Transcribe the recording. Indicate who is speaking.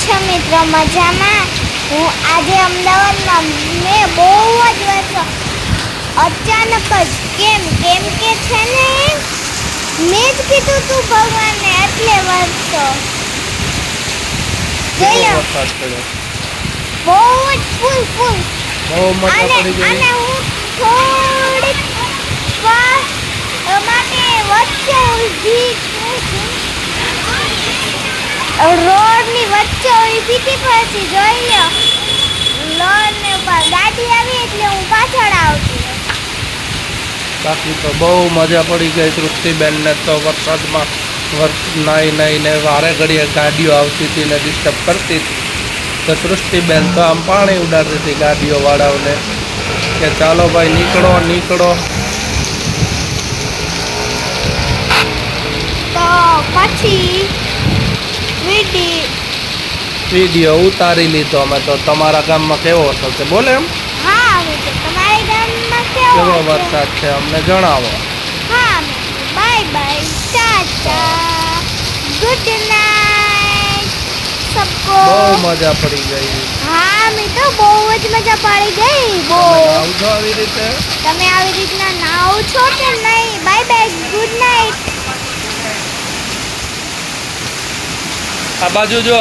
Speaker 1: છો મિત્રો મજામાં? હું આજે અમદાવાદમાં મેં બહુ જ વર્ષો અચાનક જ કેમ કે છે ને મેં જ કીધું તું ભગવાનને એટલે વર્ષો જોઈ લો બહુ જ ફૂલ
Speaker 2: બહુ મજા પડી ગઈ.
Speaker 1: અને હું થોડીક માટે વચ્ચે ઊભી રોડની વચ્ચે ઊભી હતી પછી જોઈ લો લોન ઉપર ગાડી આવી એટલે હું પાછળ આવતી.
Speaker 2: બાકી તો બહુ મજા પડી ગઈ તૃપ્તિબેનને તો વરસાદમાં નાઈને વારે ઘડીએ ગાડીઓ આવતી હતી ને ડિસ્ટર્બ કરતી હતી. તો તૃપ્તિબેન તો આમ પાણી ઉડાડતી હતી ગાડીઓવાળાઓને કે ચાલો ભાઈ નીકળો.
Speaker 1: તો પછી
Speaker 2: વિડીયો ઉતારી લીધો અમે તો. તમારા ગામમાં કેવો વરસાદ છે બોલે એમ?
Speaker 1: હા મિત્રો તમારા ગામમાં
Speaker 2: કેવો
Speaker 1: કેવો
Speaker 2: વરસાદ છે અમને જણાવો.
Speaker 1: હા બાય ટાટા ગુડ નાઇટ સબકો.
Speaker 2: બહુ મજા પડી ગઈ.
Speaker 1: હા મિત્રો બહુ જ મજા પડી ગઈ. બહુ
Speaker 2: આવજો આવી રીતે.
Speaker 1: તમે આવી રીતના નાવ છો કે નહીં? Bye good night.
Speaker 2: આ બાજુ જો.